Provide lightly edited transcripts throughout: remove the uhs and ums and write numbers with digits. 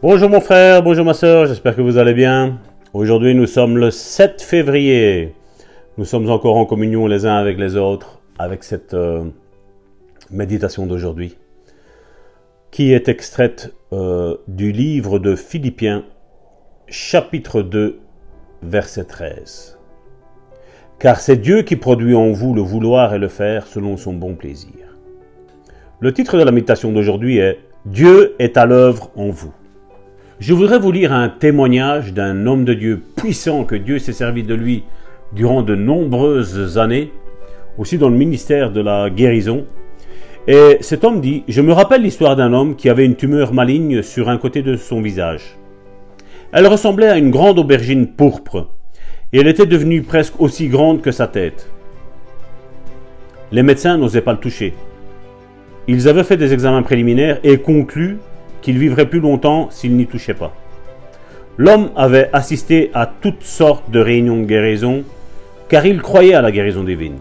Bonjour mon frère, bonjour ma soeur, j'espère que vous allez bien. Aujourd'hui nous sommes le 7 février. Nous sommes encore en communion les uns avec les autres avec cette méditation d'aujourd'hui qui est extraite du livre de Philippiens chapitre 2 verset 13. Car c'est Dieu qui produit en vous le vouloir et le faire selon son bon plaisir. Le titre de la méditation d'aujourd'hui est « Dieu est à l'œuvre en vous ». Je voudrais vous lire un témoignage d'un homme de Dieu puissant que Dieu s'est servi de lui durant de nombreuses années, aussi dans le ministère de la guérison. Et cet homme dit « Je me rappelle l'histoire d'un homme qui avait une tumeur maligne sur un côté de son visage. Elle ressemblait à une grande aubergine pourpre et elle était devenue presque aussi grande que sa tête. Les médecins n'osaient pas le toucher. Ils avaient fait des examens préliminaires et conclu qu'il vivrait plus longtemps s'il n'y touchait pas. L'homme avait assisté à toutes sortes de réunions de guérison, car il croyait à la guérison divine.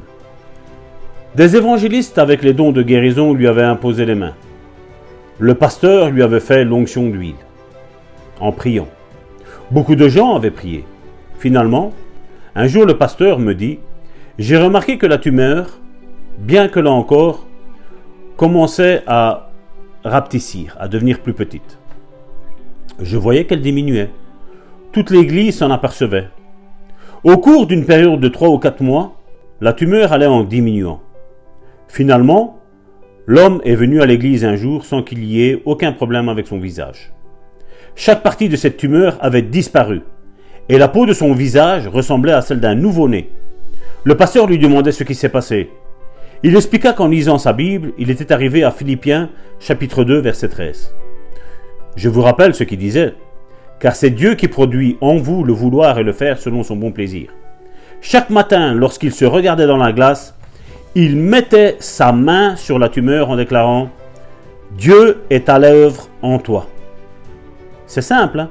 Des évangélistes avec les dons de guérison lui avaient imposé les mains. Le pasteur lui avait fait l'onction d'huile, en priant. Beaucoup de gens avaient prié. Finalement, un jour le pasteur me dit « J'ai remarqué que la tumeur, bien que là encore, commençait à rapetissir, à devenir plus petite. Je voyais qu'elle diminuait. Toute l'église s'en apercevait. Au cours d'une période de 3 ou 4 mois, la tumeur allait en diminuant. Finalement, l'homme est venu à l'église un jour sans qu'il y ait aucun problème avec son visage. Chaque partie de cette tumeur avait disparu et la peau de son visage ressemblait à celle d'un nouveau-né. Le pasteur lui demandait ce qui s'est passé. Il expliqua qu'en lisant sa Bible, il était arrivé à Philippiens, chapitre 2, verset 13. Je vous rappelle ce qu'il disait, car c'est Dieu qui produit en vous le vouloir et le faire selon son bon plaisir. Chaque matin, lorsqu'il se regardait dans la glace, il mettait sa main sur la tumeur en déclarant « Dieu est à l'œuvre en toi ». C'est simple, hein?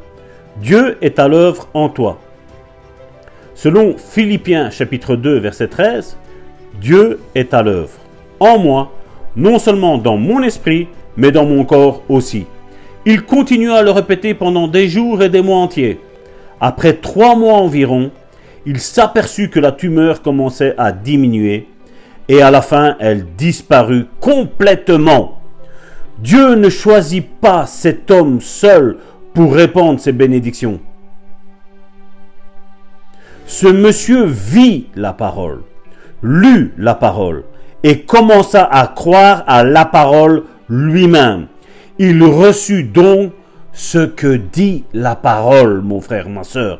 Dieu est à l'œuvre en toi. Selon Philippiens, chapitre 2, verset 13, Dieu est à l'œuvre, en moi, non seulement dans mon esprit, mais dans mon corps aussi. Il continua à le répéter pendant des jours et des mois entiers. Après 3 mois environ, il s'aperçut que la tumeur commençait à diminuer et à la fin, elle disparut complètement. Dieu ne choisit pas cet homme seul pour répandre ses bénédictions. Ce monsieur vit la parole, lut la parole et commença à croire à la parole lui-même. Il reçut donc ce que dit la parole, mon frère, ma soeur.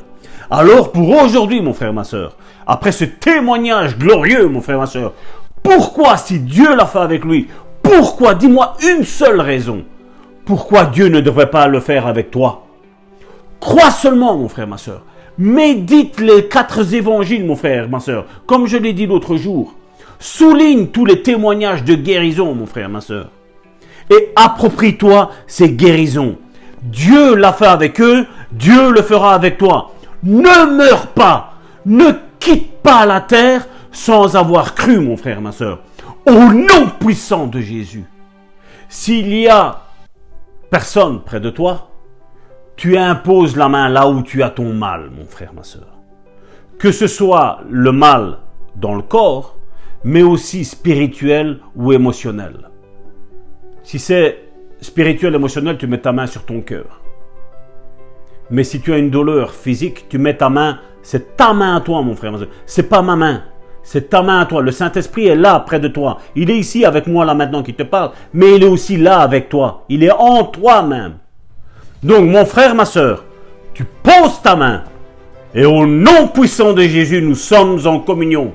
Alors pour aujourd'hui, mon frère, ma soeur, après ce témoignage glorieux, mon frère, ma soeur, pourquoi, si Dieu l'a fait avec lui, pourquoi, dis-moi une seule raison, pourquoi Dieu ne devrait pas le faire avec toi? Crois seulement, mon frère, ma soeur. Médite les 4 évangiles, mon frère, ma soeur, comme je l'ai dit l'autre jour. Souligne tous les témoignages de guérison, mon frère, ma soeur. Et approprie-toi ces guérisons. Dieu l'a fait avec eux, Dieu le fera avec toi. Ne meurs pas, ne quitte pas la terre sans avoir cru, mon frère, ma soeur. Au nom puissant de Jésus. S'il y a personne près de toi, tu imposes la main là où tu as ton mal, mon frère, ma soeur. Que ce soit le mal dans le corps, mais aussi spirituel ou émotionnel. Si c'est spirituel, émotionnel, tu mets ta main sur ton cœur. Mais si tu as une douleur physique, tu mets ta main, c'est ta main à toi, mon frère, ma soeur. C'est pas ma main, c'est ta main à toi. Le Saint-Esprit est là, près de toi. Il est ici avec moi, là, maintenant, qui te parle, mais il est aussi là avec toi. Il est en toi-même. Donc, mon frère, ma soeur, tu poses ta main et au nom puissant de Jésus, nous sommes en communion.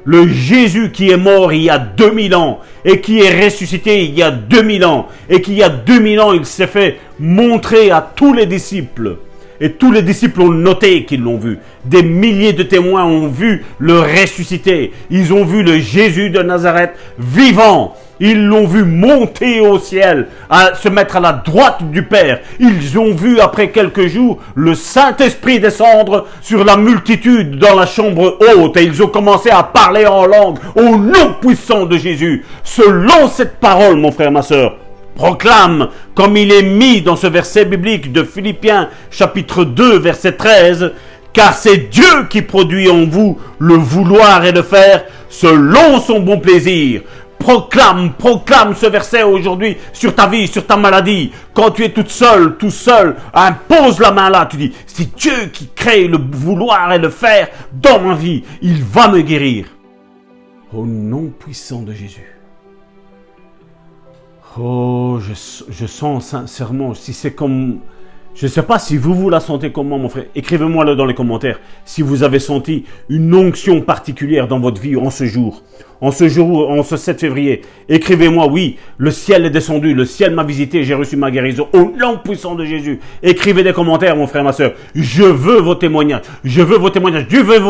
Le Jésus qui est mort il y a 2000 ans et qui est ressuscité il y a 2000 ans et qu'il y a 2000 ans, il s'est fait montrer à tous les disciples. Et tous les disciples ont noté qu'ils l'ont vu. Des milliers de témoins ont vu le ressuscité. Ils ont vu le Jésus de Nazareth vivant. Ils l'ont vu monter au ciel, à se mettre à la droite du Père. Ils ont vu après quelques jours le Saint-Esprit descendre sur la multitude dans la chambre haute. Et ils ont commencé à parler en langue au nom puissant de Jésus. Selon cette parole, mon frère, ma soeur, Proclame, comme il est mis dans ce verset biblique de Philippiens chapitre 2 verset 13, car c'est Dieu qui produit en vous le vouloir et le faire selon son bon plaisir. Proclame ce verset aujourd'hui sur ta vie, sur ta maladie. Quand tu es toute seule, tout seul, impose la main là, tu dis, c'est Dieu qui crée le vouloir et le faire dans ma vie. Il va me guérir. Au nom puissant de Jésus. Oh, je sens sincèrement, si c'est comme... Je ne sais pas si vous la sentez comme moi, mon frère. Écrivez-moi dans les commentaires si vous avez senti une onction particulière dans votre vie en ce jour. En ce 7 février. Écrivez-moi, oui, le ciel est descendu, le ciel m'a visité, j'ai reçu ma guérison. Au nom puissant de Jésus. Écrivez des commentaires, mon frère, ma soeur. Je veux vos témoignages. Dieu veut vos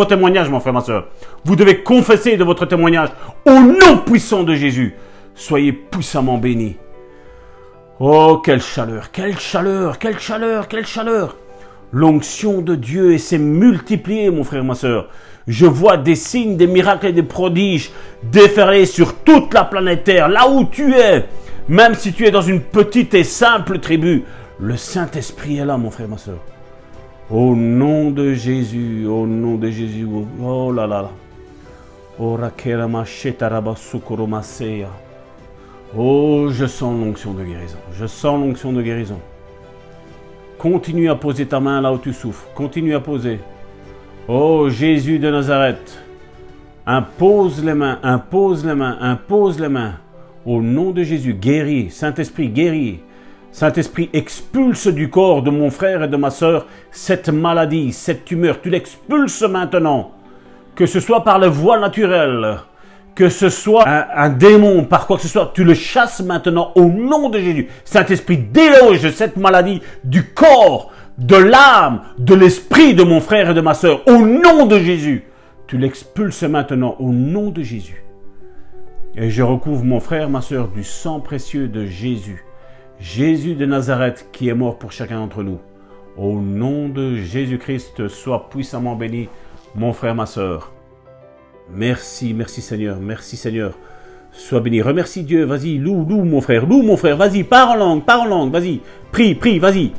témoignages, mon frère, ma soeur. Vous devez confesser de votre témoignage. Au nom puissant de Jésus. Soyez puissamment bénis. Oh, quelle chaleur, quelle chaleur, quelle chaleur, quelle chaleur. L'onction de Dieu s'est multipliée, mon frère, ma soeur. Je vois des signes, des miracles et des prodiges déferler sur toute la planète Terre, là où tu es. Même si tu es dans une petite et simple tribu, le Saint-Esprit est là, mon frère, ma soeur. Au nom de Jésus, au nom de Jésus. Oh là là là. Oh, je sens l'onction de guérison. Je sens l'onction de guérison. Continue à poser ta main là où tu souffres. Continue à poser. Oh, Jésus de Nazareth. Impose les mains, impose les mains, impose les mains. Au nom de Jésus, guéris. Saint-Esprit, guéris. Saint-Esprit, expulse du corps de mon frère et de ma sœur cette maladie, cette tumeur. Tu l'expulses maintenant. Que ce soit par les voies naturelles, que ce soit un démon, par quoi que ce soit, tu le chasses maintenant au nom de Jésus. Saint-Esprit, déloge cette maladie du corps, de l'âme, de l'esprit de mon frère et de ma sœur. Au nom de Jésus, tu l'expulses maintenant au nom de Jésus. Et je recouvre mon frère, ma sœur, du sang précieux de Jésus. Jésus de Nazareth qui est mort pour chacun d'entre nous. Au nom de Jésus-Christ, sois puissamment béni, mon frère, ma sœur. Merci, merci Seigneur, merci Seigneur. Sois béni, remercie Dieu, vas-y, loue mon frère, vas-y, parle en langue, vas-y, prie, vas-y,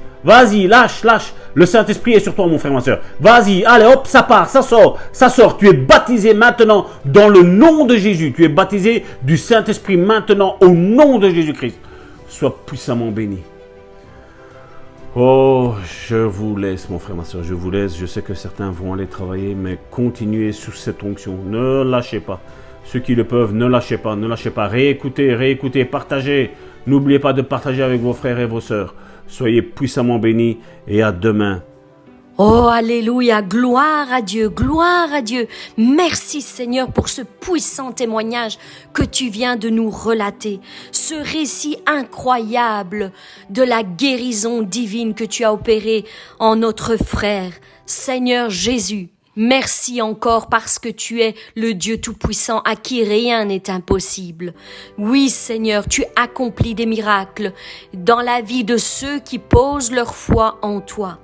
lâche. Le Saint-Esprit est sur toi, mon frère, ma soeur. Vas-y, allez, hop, ça part, ça sort. Tu es baptisé maintenant dans le nom de Jésus. Tu es baptisé du Saint-Esprit maintenant au nom de Jésus-Christ. Sois puissamment béni. Oh, je vous laisse, mon frère, ma soeur, je vous laisse. Je sais que certains vont aller travailler, mais continuez sous cette onction. Ne lâchez pas. Ceux qui le peuvent, ne lâchez pas. Réécoutez, partagez. N'oubliez pas de partager avec vos frères et vos sœurs. Soyez puissamment bénis et à demain. Oh, alléluia, gloire à Dieu, gloire à Dieu. Merci Seigneur pour ce puissant témoignage que tu viens de nous relater. Ce récit incroyable de la guérison divine que tu as opérée en notre frère. Seigneur Jésus, merci encore parce que tu es le Dieu tout-puissant à qui rien n'est impossible. Oui Seigneur, tu accomplis des miracles dans la vie de ceux qui posent leur foi en toi.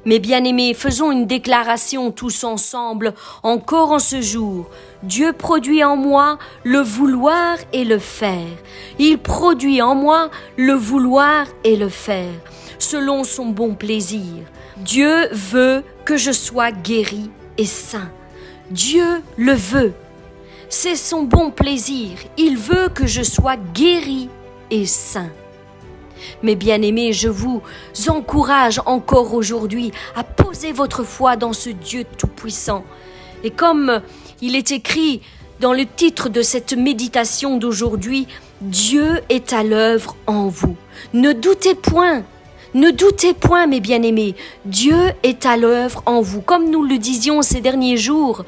Mes bien-aimés, faisons une déclaration tous ensemble, encore en ce jour. Dieu produit en moi le vouloir et le faire. Il produit en moi le vouloir et le faire, selon son bon plaisir. Dieu veut que je sois guéri et sain. Dieu le veut. C'est son bon plaisir. Il veut que je sois guéri et sain. Mes bien-aimés, je vous encourage encore aujourd'hui à poser votre foi dans ce Dieu tout-puissant. Et comme il est écrit dans le titre de cette méditation d'aujourd'hui, Dieu est à l'œuvre en vous. Ne doutez point, mes bien-aimés, Dieu est à l'œuvre en vous. Comme nous le disions ces derniers jours,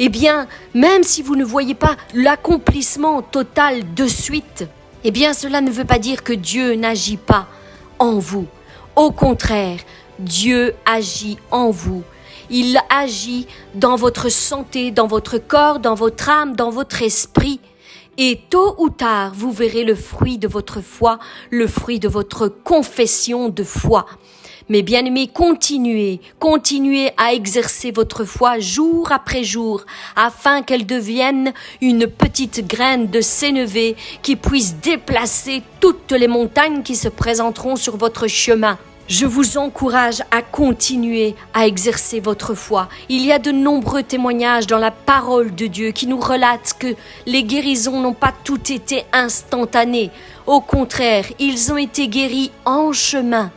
eh bien, même si vous ne voyez pas l'accomplissement total de suite, eh bien, cela ne veut pas dire que Dieu n'agit pas en vous. Au contraire, Dieu agit en vous. Il agit dans votre santé, dans votre corps, dans votre âme, dans votre esprit. Et tôt ou tard, vous verrez le fruit de votre foi, le fruit de votre confession de foi. Mes bien-aimés, continuez à exercer votre foi jour après jour, afin qu'elle devienne une petite graine de sénévé qui puisse déplacer toutes les montagnes qui se présenteront sur votre chemin. Je vous encourage à continuer à exercer votre foi. Il y a de nombreux témoignages dans la parole de Dieu qui nous relatent que les guérisons n'ont pas toutes été instantanées. Au contraire, ils ont été guéris en chemin,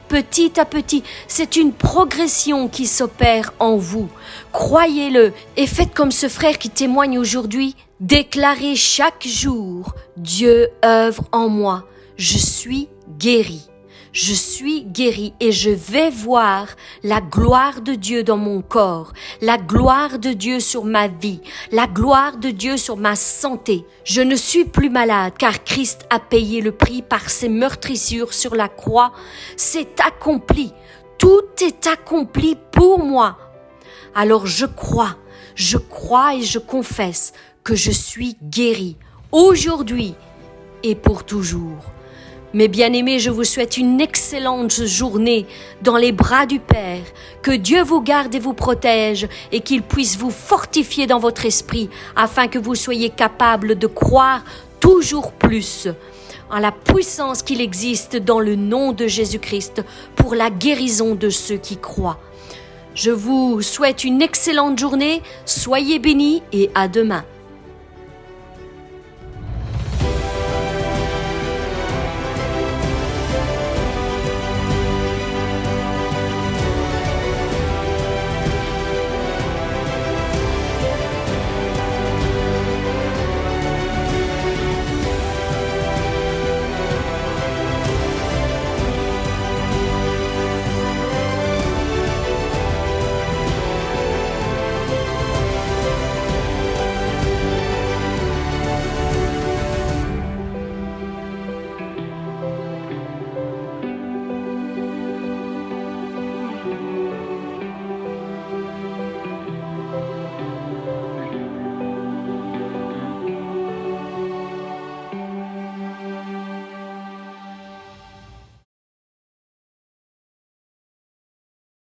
petit à petit. C'est une progression qui s'opère en vous. Croyez-le et faites comme ce frère qui témoigne aujourd'hui. Déclarez chaque jour, Dieu œuvre en moi. Je suis guéri. Je suis guéri et je vais voir la gloire de Dieu dans mon corps, la gloire de Dieu sur ma vie, la gloire de Dieu sur ma santé. Je ne suis plus malade car Christ a payé le prix par ses meurtrissures sur la croix. C'est accompli. Tout est accompli pour moi. Alors je crois et je confesse que je suis guéri aujourd'hui et pour toujours. Mes bien-aimés, je vous souhaite une excellente journée dans les bras du Père. Que Dieu vous garde et vous protège et qu'il puisse vous fortifier dans votre esprit afin que vous soyez capables de croire toujours plus en la puissance qu'il existe dans le nom de Jésus-Christ pour la guérison de ceux qui croient. Je vous souhaite une excellente journée, soyez bénis et à demain.